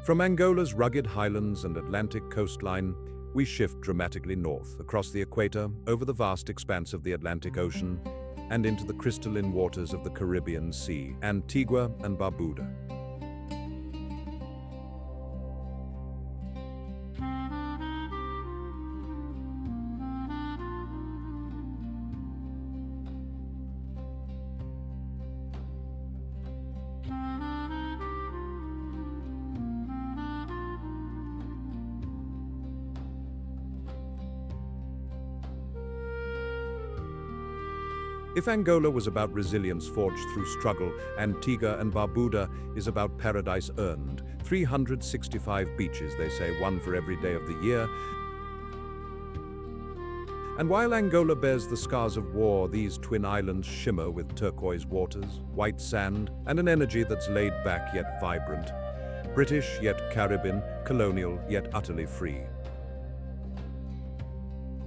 From Angola's rugged highlands and Atlantic coastline, we shift dramatically north, across the equator, over the vast expanse of the Atlantic Ocean, and into the crystalline waters of the Caribbean Sea, Antigua and Barbuda. If Angola was about resilience forged through struggle, Antigua and Barbuda is about paradise earned. 365 beaches, they say, one for every day of the year. And while Angola bears the scars of war, these twin islands shimmer with turquoise waters, white sand, and an energy that's laid back yet vibrant. British yet Caribbean, colonial yet utterly free.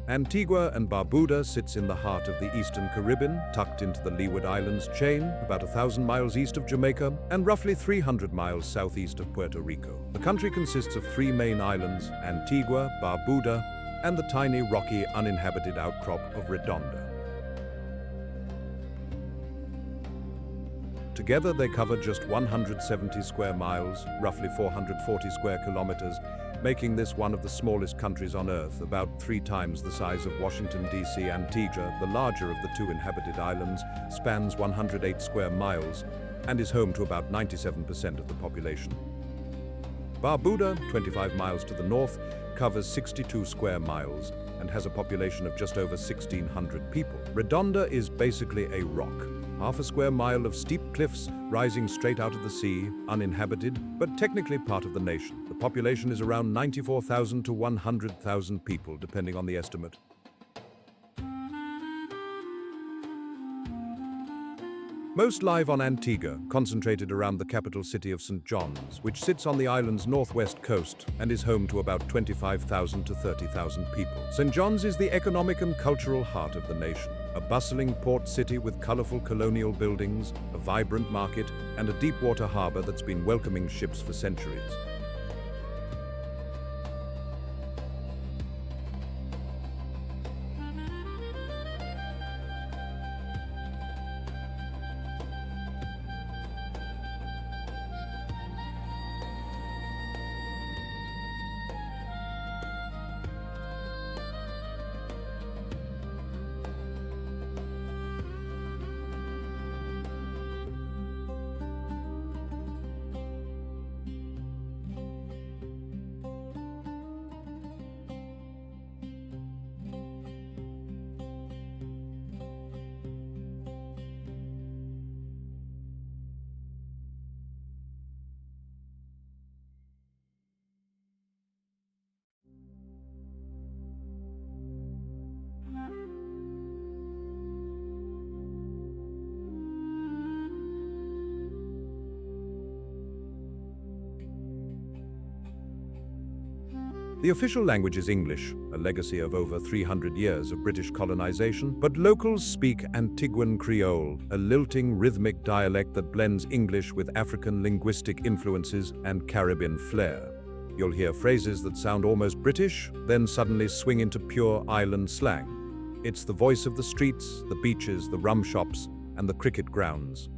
Antigua and Barbuda sits in the heart of the Eastern Caribbean, tucked into the Leeward Islands chain, about 1,000 miles east of Jamaica, and roughly 300 miles southeast of Puerto Rico. The country consists of three main islands, Antigua, Barbuda, and the tiny, rocky, uninhabited outcrop of Redonda. Together, they cover just 170 square miles, roughly 440 square kilometers, making this one of the smallest countries on Earth, about 3 times the size of Washington, D.C. Antigua, the larger of the two inhabited islands, spans 108 square miles and is home to about 97% of the population. Barbuda, 25 miles to the north, covers 62 square miles and has a population of just over 1,600 people. Redonda is basically a rock. Half a square mile of steep cliffs rising straight out of the sea, uninhabited, but technically part of the nation. The population is around 94,000 to 100,000 people, depending on the estimate. Most live on Antigua, concentrated around the capital city of St. John's, which sits on the island's northwest coast and is home to about 25,000 to 30,000 people. St. John's is the economic and cultural heart of the nation, a bustling port city with colorful colonial buildings, a vibrant market, and a deep-water harbor that's been welcoming ships for centuries. The official language is English, a legacy of over 300 years of British colonization, but locals speak Antiguan Creole, a lilting rhythmic dialect that blends English with African linguistic influences and Caribbean flair. You'll hear phrases that sound almost British, then suddenly swing into pure island slang. It's the voice of the streets, the beaches, the rum shops, and the cricket grounds.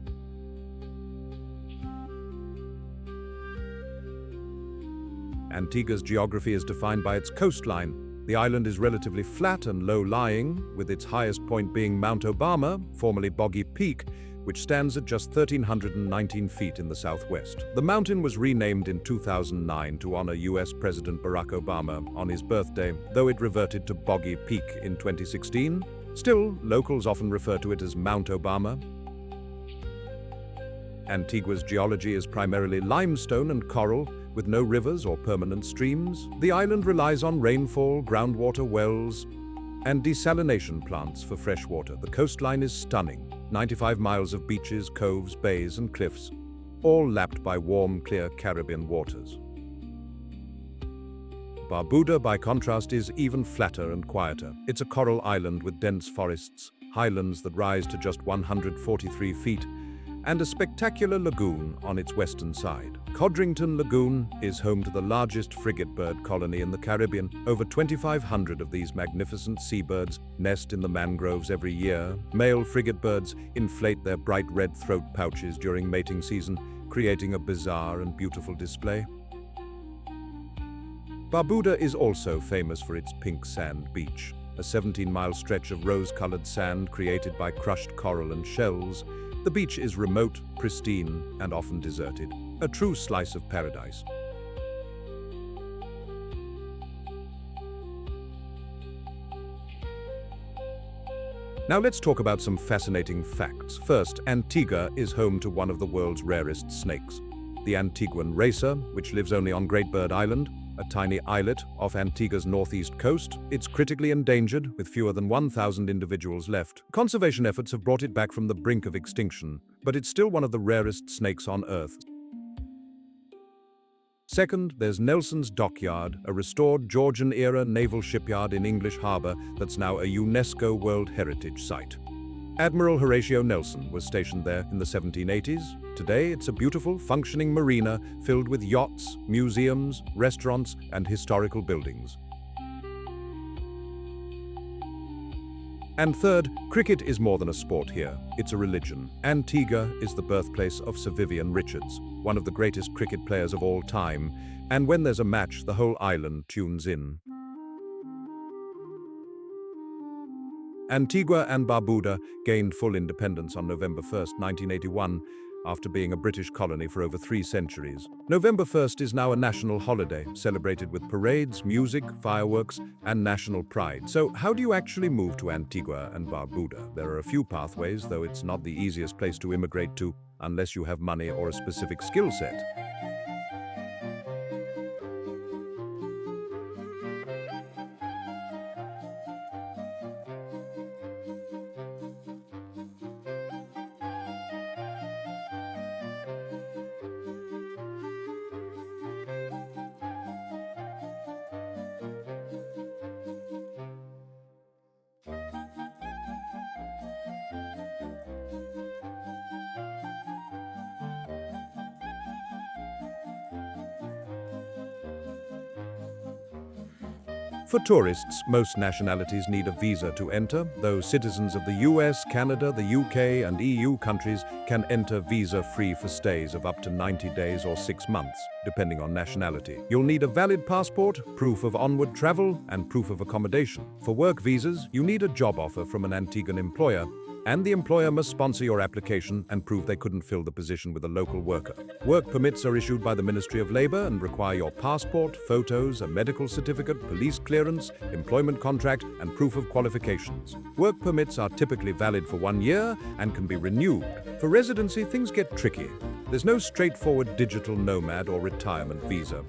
Antigua's geography is defined by its coastline. The island is relatively flat and low-lying, with its highest point being Mount Obama, formerly Boggy Peak, which stands at just 1,319 feet in the southwest. The mountain was renamed in 2009 to honor US President Barack Obama on his birthday, though it reverted to Boggy Peak in 2016. Still, locals often refer to it as Mount Obama. Antigua's geology is primarily limestone and coral, with no rivers or permanent streams. The island relies on rainfall, groundwater wells, and desalination plants for fresh water. The coastline is stunning. 95 miles of beaches, coves, bays, and cliffs, all lapped by warm, clear Caribbean waters. Barbuda, by contrast, is even flatter and quieter. It's a coral island with dense forests, highlands that rise to just 143 feet, and a spectacular lagoon on its western side. Codrington Lagoon is home to the largest frigate bird colony in the Caribbean. Over 2,500 of these magnificent seabirds nest in the mangroves every year. Male frigate birds inflate their bright red throat pouches during mating season, creating a bizarre and beautiful display. Barbuda is also famous for its pink sand beach, a 17-mile stretch of rose-colored sand created by crushed coral and shells. The beach is remote, pristine, and often deserted, a true slice of paradise. Now let's talk about some fascinating facts. First, Antigua is home to one of the world's rarest snakes, the Antiguan racer, which lives only on Great Bird Island, a tiny islet off Antigua's northeast coast. It's critically endangered, with fewer than 1,000 individuals left. Conservation efforts have brought it back from the brink of extinction, but it's still one of the rarest snakes on Earth. Second, there's Nelson's Dockyard, a restored Georgian-era naval shipyard in English Harbor that's now a UNESCO World Heritage Site. Admiral Horatio Nelson was stationed there in the 1780s. Today, it's a beautiful, functioning marina filled with yachts, museums, restaurants, and historical buildings. And third, cricket is more than a sport here. It's a religion. Antigua is the birthplace of Sir Vivian Richards, one of the greatest cricket players of all time, and when there's a match, the whole island tunes in. Antigua and Barbuda gained full independence on November 1, 1981, after being a British colony for over 3 centuries. November 1st is now a national holiday, celebrated with parades, music, fireworks, and national pride. So how do you actually move to Antigua and Barbuda? There are a few pathways, though it's not the easiest place to immigrate to unless you have money or a specific skill set. For tourists, most nationalities need a visa to enter, though citizens of the US, Canada, the UK, and EU countries can enter visa-free for stays of up to 90 days or 6 months, depending on nationality. You'll need a valid passport, proof of onward travel, and proof of accommodation. For work visas, you need a job offer from an Antiguan employer, and the employer must sponsor your application and prove they couldn't fill the position with a local worker. Work permits are issued by the Ministry of Labor and require your passport, photos, a medical certificate, police clearance, employment contract, and proof of qualifications. Work permits are typically valid for 1 year and can be renewed. For residency, things get tricky. There's no straightforward digital nomad or retirement visa.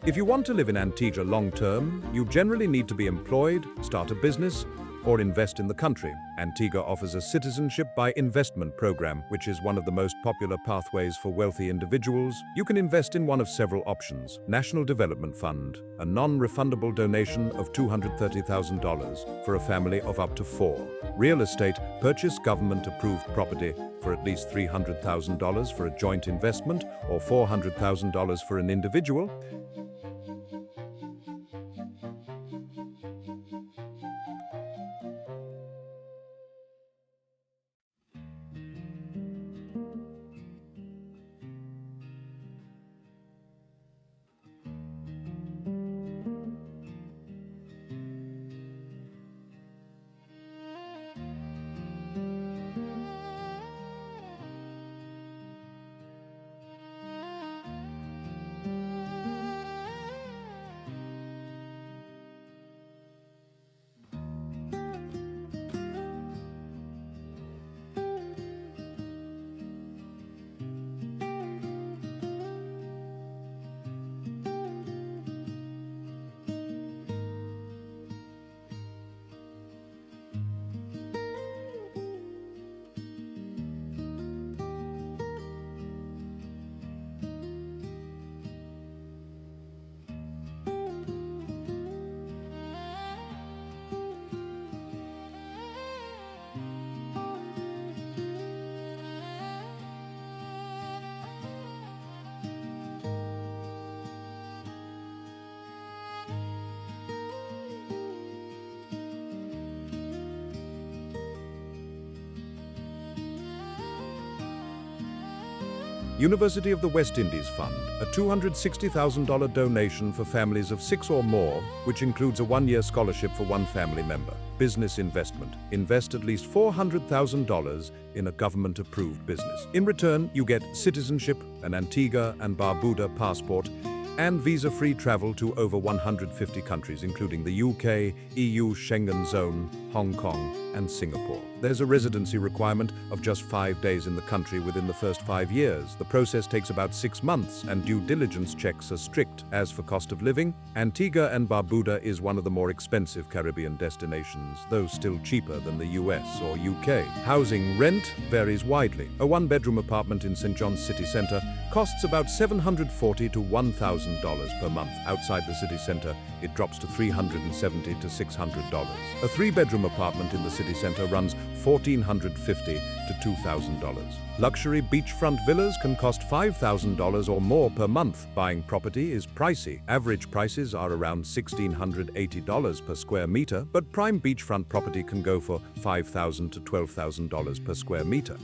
If you want to live in Antigua long-term, you generally need to be employed, start a business, or invest in the country. Antigua offers a citizenship by investment program, which is one of the most popular pathways for wealthy individuals. You can invest in one of several options: National Development Fund, a non-refundable donation of $230,000 for a family of up to 4. Real estate, purchase government-approved property for at least $300,000 for a joint investment or $400,000 for an individual. University of the West Indies Fund, a $260,000 donation for families of 6 or more, which includes a 1-year scholarship for 1 family member. Business investment. Invest at least $400,000 in a government-approved business. In return, you get citizenship, an Antigua and Barbuda passport, and visa-free travel to over 150 countries, including the UK, EU, Schengen Zone, Hong Kong, and Singapore. There's a residency requirement of just 5 days in the country within the first 5 years. The process takes about 6 months, and due diligence checks are strict. As for cost of living, Antigua and Barbuda is one of the more expensive Caribbean destinations, though still cheaper than the US or UK. Housing rent varies widely. A 1-bedroom apartment in St. John's city centre costs about $740 to $1,000 per month. Outside the city centre, it drops to $370 to $600. A 3-bedroom apartment in the city centre runs $1,450 to $2,000. Luxury beachfront villas can cost $5,000 or more per month. Buying property is pricey. Average prices are around $1,680 per square meter, but prime beachfront property can go for $5,000 to $12,000 per square meter.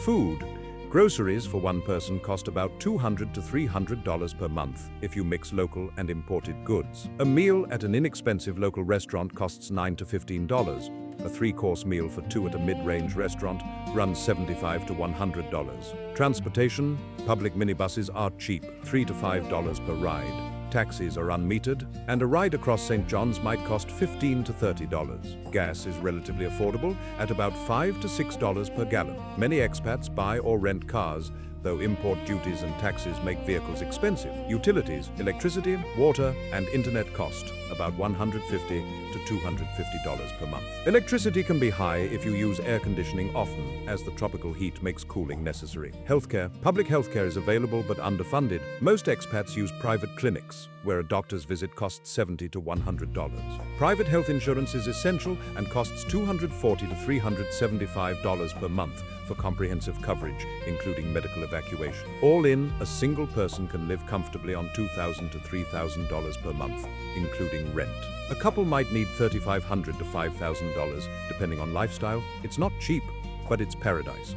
Food. Groceries for one person cost about $200 to $300 per month if you mix local and imported goods. A meal at an inexpensive local restaurant costs $9 to $15. A 3-course meal for 2 at a mid-range restaurant runs $75 to $100. Transportation. Public minibuses are cheap, $3 to $5 per ride. Taxis are unmetered, and a ride across St. John's might cost $15 to $30. Gas is relatively affordable at about $5 to $6 per gallon. Many expats buy or rent cars, though import duties and taxes make vehicles expensive. Utilities, electricity, water, and internet cost about $150 to $250 per month. Electricity can be high if you use air conditioning often, as the tropical heat makes cooling necessary. Healthcare. Public healthcare is available but underfunded. Most expats use private clinics, where a doctor's visit costs $70 to $100. Private health insurance is essential and costs $240 to $375 per month for comprehensive coverage, including medical evacuation. All in, a single person can live comfortably on $2,000 to $3,000 per month, including rent. A couple might need $3,500 to $5,000, depending on lifestyle. It's not cheap, but it's paradise.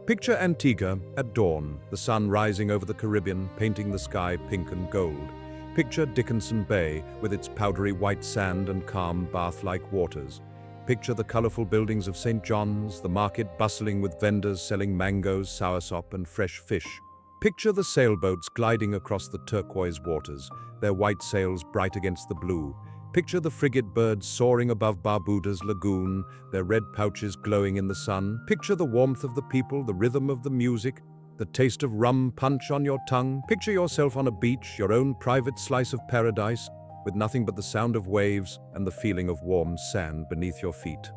Picture Antigua at dawn, the sun rising over the Caribbean, painting the sky pink and gold. Picture Dickinson Bay with its powdery white sand and calm bath-like waters. Picture the colorful buildings of St. John's, the market bustling with vendors selling mangoes, soursop, and fresh fish. Picture the sailboats gliding across the turquoise waters, their white sails bright against the blue. Picture the frigate birds soaring above Barbuda's lagoon, their red pouches glowing in the sun. Picture the warmth of the people, the rhythm of the music, the taste of rum punch on your tongue. Picture yourself on a beach, your own private slice of paradise, with nothing but the sound of waves and the feeling of warm sand beneath your feet.